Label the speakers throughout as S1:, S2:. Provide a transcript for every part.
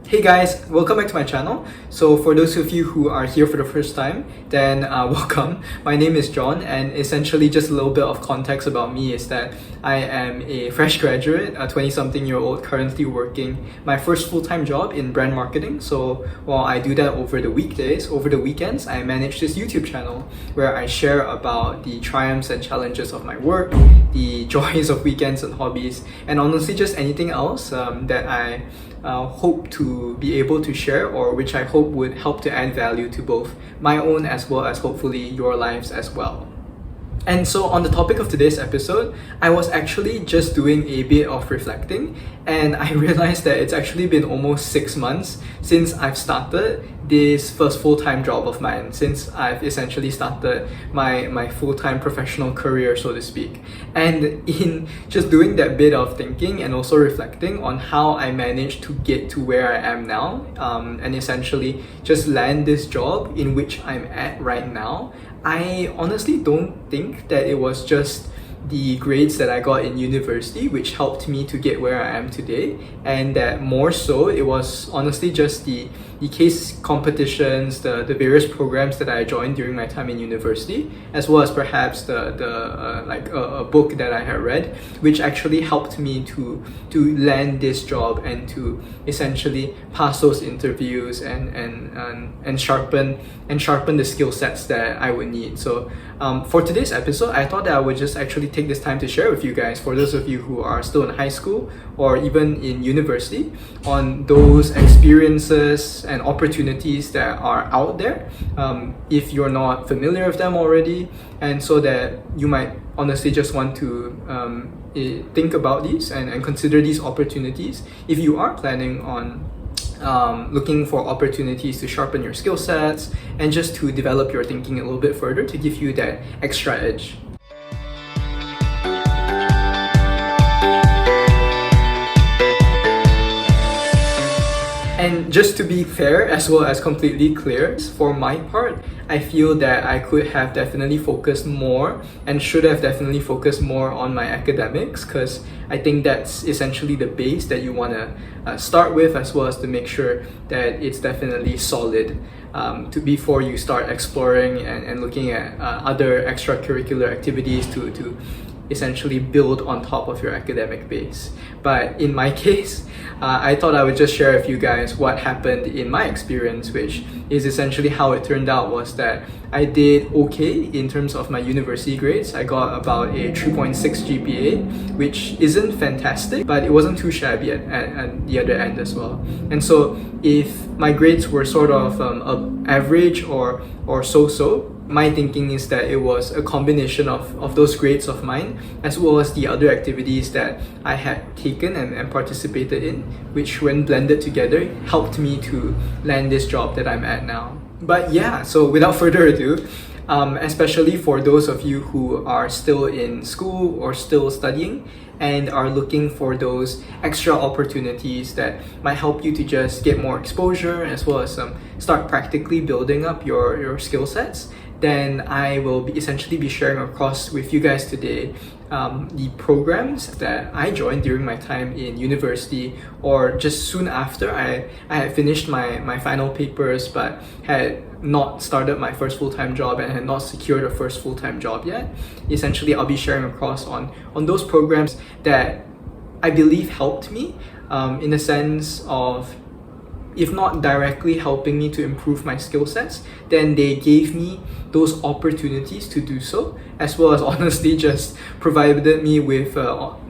S1: Hey guys, welcome back to my channel. So for those of you who are here for the first time, then welcome. My name is John, and essentially just a little bit of context about me is that I am a fresh graduate, a 20-something-year-old currently working my first full-time job in brand marketing. So while I do that over the weekdays, over the weekends, I manage this YouTube channel where I share about the triumphs and challenges of my work, the joys of weekends and hobbies, and honestly just anything else that I hope to be able to share, or which I hope would help to add value to both my own as well as hopefully your lives as well. And so on the topic of today's episode, I was actually just doing a bit of reflecting, and I realized that it's actually been almost 6 months since I've started this first full-time job of mine, since I've essentially started my full-time professional career, so to speak. And in just doing that bit of thinking and also reflecting on how I managed to get to where I am now, and essentially just land this job in which I'm at right now, I honestly don't think that it was just the grades that I got in university which helped me to get where I am today, and that more so it was honestly just the case competitions, the various programs that I joined during my time in university, as well as perhaps a book that I had read, which actually helped me to land this job and to essentially pass those interviews and sharpen the skill sets that I would need. So for today's episode, I thought that I would just actually take this time to share with you guys, for those of you who are still in high school or even in university, on those experiences and opportunities that are out there, if you're not familiar with them already, and so that you might honestly just want to think about these and consider these opportunities if you are planning on looking for opportunities to sharpen your skill sets and just to develop your thinking a little bit further to give you that extra edge. And just to be fair as well as completely clear, for my part, I feel that I could have definitely focused more and should have definitely focused more on my academics, because I think that's essentially the base that you want to start with, as well as to make sure that it's definitely solid before you start exploring and looking at other extracurricular activities to essentially build on top of your academic base. But in my case, I thought I would just share with you guys what happened in my experience, which is essentially how it turned out was that I did okay in terms of my university grades. I got about a 3.6 GPA, which isn't fantastic, but it wasn't too shabby at the other end as well. And so if my grades were sort of average or so-so, my thinking is that it was a combination of those grades of mine, as well as the other activities that I had taken and participated in, which when blended together helped me to land this job that I'm at now. But yeah, so without further ado, especially for those of you who are still in school or still studying and are looking for those extra opportunities that might help you to just get more exposure, as well as start practically building up your skill sets, then I will essentially be sharing across with you guys today the programs that I joined during my time in university, or just soon after I had finished my final papers but had not started my first full-time job and had not secured a first full-time job yet. Essentially, I'll be sharing across on those programs that I believe helped me in the sense of, if not directly helping me to improve my skill sets, then they gave me those opportunities to do so, as well as honestly just provided me with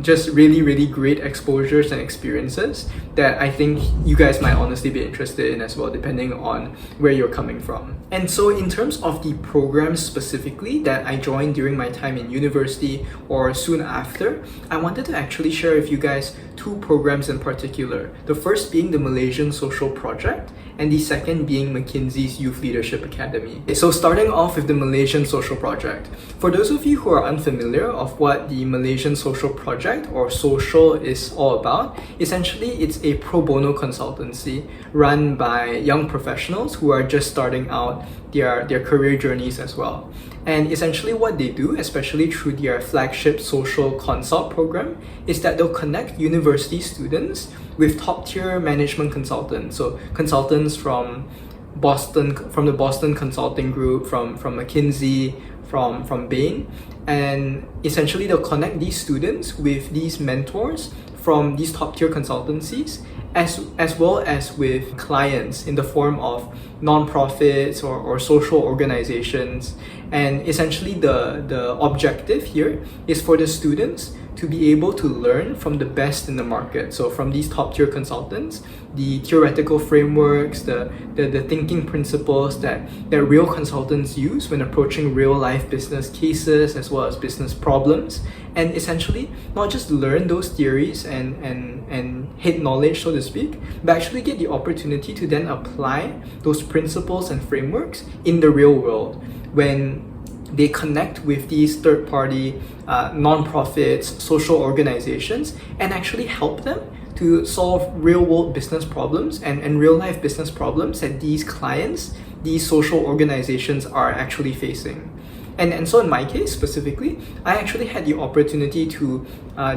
S1: just really great exposures and experiences that I think you guys might honestly be interested in as well, depending on where you're coming from. And so in terms of the programs specifically that I joined during my time in university or soon after, I wanted to actually share with you guys 2 programs in particular. The first being the Malaysian Social Project, and the second being McKinsey's Youth Leadership Academy. So starting off with the Malaysian Social Project. For those of you who are unfamiliar of what the Malaysian Social Project or Social is all about, essentially it's a pro bono consultancy run by young professionals who are just starting out their career journeys as well. And essentially what they do, especially through their flagship social consult program, is that they'll connect university students with top-tier management consultants. So consultants from the Boston Consulting Group, from McKinsey, from Bain, and essentially they'll connect these students with these mentors from these top-tier consultancies, as well as with clients in the form of non-profits or social organizations. And essentially the objective here is for the students to be able to learn from the best in the market. So from these top-tier consultants, the theoretical frameworks, the thinking principles that real consultants use when approaching real-life business cases as well as business problems, and essentially not just learn those theories and head knowledge, so to speak, but actually get the opportunity to then apply those principles and frameworks in the real world when they connect with these third-party non-profits, social organizations, and actually help them to solve real-world business problems and real-life business problems that these clients, these social organizations are actually facing. And so in my case specifically, I actually had the opportunity to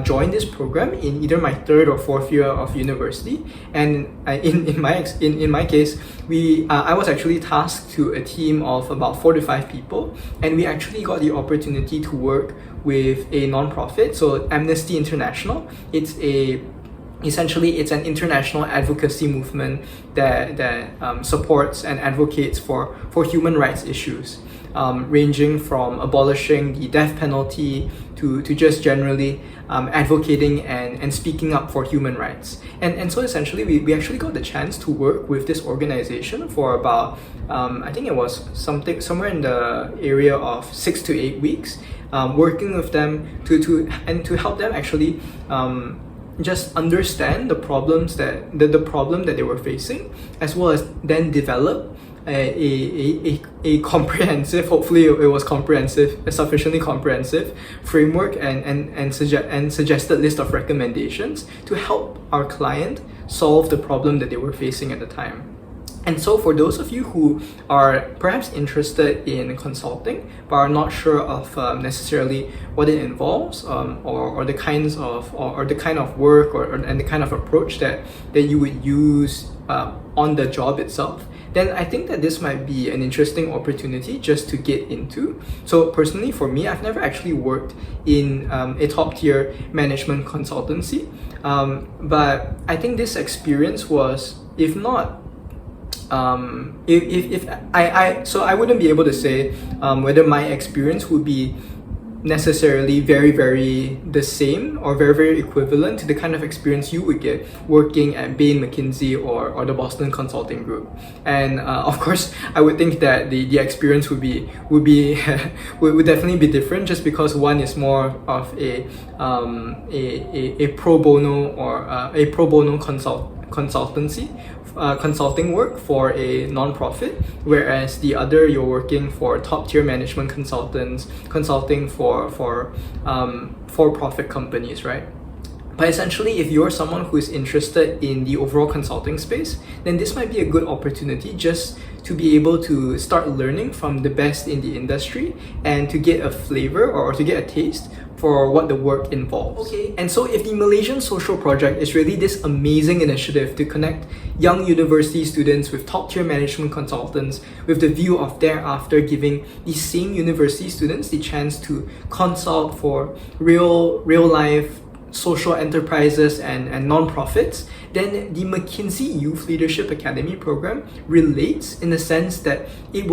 S1: join this program in either my third or fourth year of university. And in my case, I was actually tasked to a team of about 4 to 5 people, and we actually got the opportunity to work with a non-profit, so Amnesty International. Essentially, it's an international advocacy movement that supports and advocates for human rights issues, ranging from abolishing the death penalty to just generally advocating and speaking up for human rights. And so essentially, we actually got the chance to work with this organization for about, I think it was somewhere in the area of 6 to 8 weeks, working with them to help them actually just understand the problems the problem that they were facing, as well as then develop a comprehensive, hopefully it was comprehensive, a sufficiently comprehensive framework and suggested list of recommendations to help our client solve the problem that they were facing at the time. And so for those of you who are perhaps interested in consulting but are not sure of necessarily what it involves, or the kinds of or the kind of work and the kind of approach that you would use on the job itself, then I think that this might be an interesting opportunity just to get into. So personally for me, I've never actually worked in a top-tier management consultancy, but I think this experience was, if not so I wouldn't be able to say whether my experience would be necessarily very, very the same or very, very equivalent to the kind of experience you would get working at Bain, McKinsey or the Boston Consulting Group. And of course, I would think that the experience would would definitely be different, just because one is more of a pro bono or a pro bono consulting work for a non-profit, whereas the other, you're working for top-tier management consultants, consulting for for-profit companies, right? But essentially, if you're someone who is interested in the overall consulting space, then this might be a good opportunity just to be able to start learning from the best in the industry and to get a flavor or to get a taste for what the work involves. Okay, and so if the Malaysian Social Project is really this amazing initiative to connect young university students with top-tier management consultants with the view of thereafter giving these same university students the chance to consult for real-life social enterprises and non-profits, then the McKinsey Youth Leadership Academy program relates in the sense that it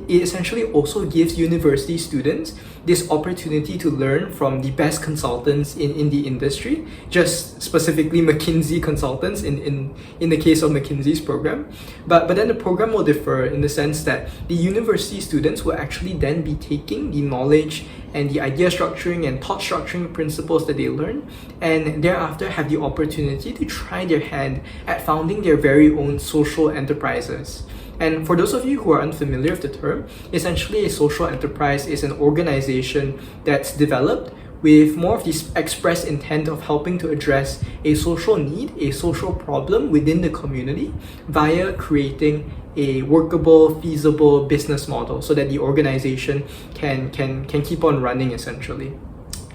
S1: essentially also gives university students this opportunity to learn from the best consultants in the industry, just specifically McKinsey consultants in the case of McKinsey's program. But then the program will differ in the sense that the university students will actually then be taking the knowledge and the idea structuring and thought structuring principles that they learn, and thereafter have the opportunity to try their hand at founding their very own social enterprises. And for those of you who are unfamiliar with the term, essentially a social enterprise is an organization that's developed with more of this express intent of helping to address a social need, a social problem within the community via creating a workable, feasible business model so that the organization can keep on running essentially.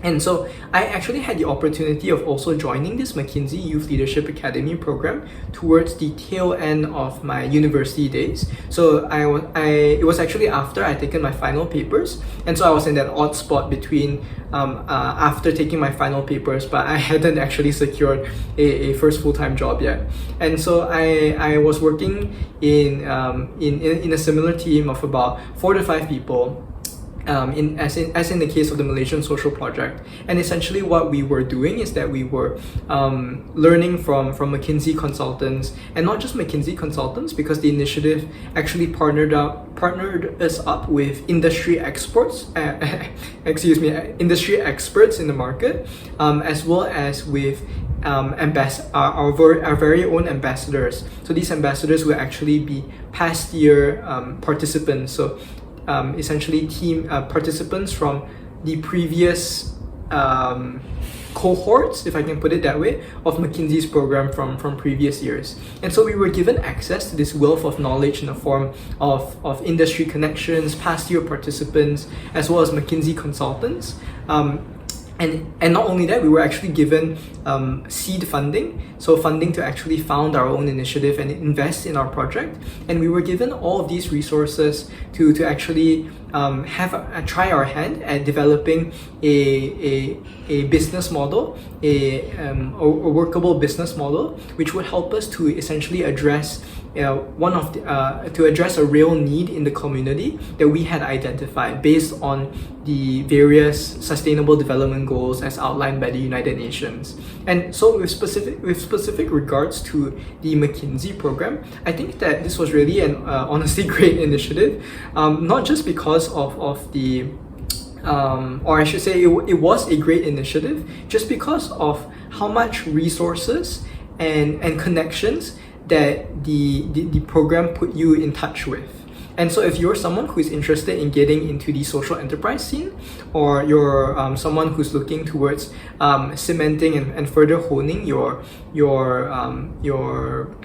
S1: And so I actually had the opportunity of also joining this McKinsey Youth Leadership Academy program towards the tail end of my university days. So it was actually after I taken my final papers, and so I was in that odd spot between after taking my final papers, but I hadn't actually secured a first full-time job yet. And so I was working in a similar team of about 4 to 5 people. As in the case of the Malaysian social project. And essentially what we were doing is that we were learning from McKinsey consultants, and not just McKinsey consultants, because the initiative actually partnered us up with industry experts, industry experts in the market, as well as with our very own ambassadors. So these ambassadors will actually be past year participants. So essentially team participants from the previous cohorts, if I can put it that way, of McKinsey's program from previous years. And so we were given access to this wealth of knowledge in the form of industry connections, past year participants, as well as McKinsey consultants. And not only that, we were actually given seed funding, so funding to actually found our own initiative and invest in our project. And we were given all of these resources to actually try our hand at developing a business model, a workable business model, which would help us to essentially address to address a real need in the community that we had identified based on the various sustainable development goals as outlined by the United Nations. And so with specific regards to the McKinsey program, I think that this was really an honestly great initiative, not just because of the or I should say it was a great initiative just because of how much resources and connections that the program put you in touch with. And so if you're someone who is interested in getting into the social enterprise scene, or you're someone who's looking towards cementing and further honing your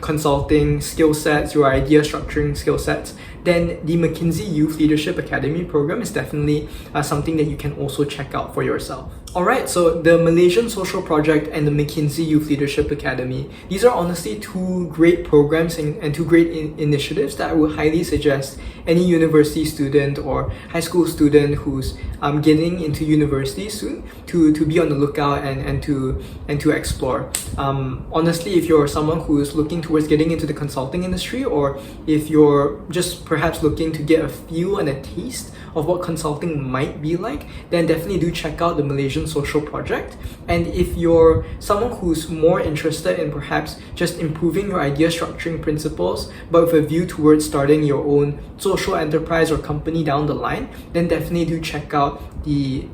S1: consulting skill sets, your idea structuring skill sets, then the McKinsey Youth Leadership Academy program is definitely something that you can also check out for yourself. Alright, so the Malaysian Social Project and the McKinsey Youth Leadership Academy, these are honestly two great programs and two great initiatives that I would highly suggest any university student or high school student who's getting into university soon to be on the lookout and to explore. Honestly, if you're someone who is looking towards getting into the consulting industry, or if you're just perhaps looking to get a feel and a taste of what consulting might be like, then definitely do check out the Malaysian Social Project. And if you're someone who's more interested in perhaps just improving your idea structuring principles, but with a view towards starting your own social enterprise or company down the line, then definitely do check out the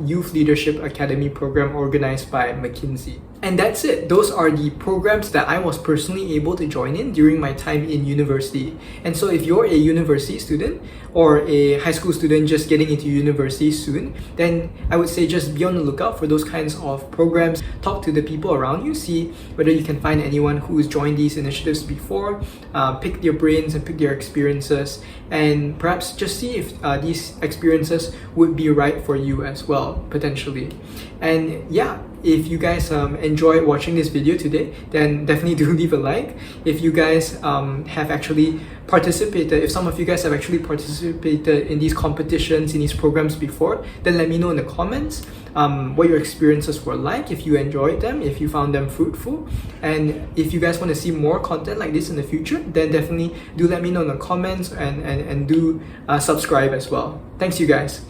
S1: Youth Leadership Academy program organized by McKinsey. And that's it. Those are the programs that I was personally able to join in during my time in university. And so if you're a university student or a high school student just getting into university soon, then I would say just be on the lookout for those kinds of programs. Talk to the people around you, see whether you can find anyone who's joined these initiatives before, pick their brains and pick their experiences, and perhaps just see if these experiences would be right for you as well, potentially. And yeah, if you guys enjoyed watching this video today, then definitely do leave a like. If you guys have actually participated, if some of you guys have actually participated in these competitions, in these programs before, then let me know in the comments what your experiences were like, if you enjoyed them, if you found them fruitful. And if you guys want to see more content like this in the future, then definitely do let me know in the comments and do subscribe as well. Thanks you guys.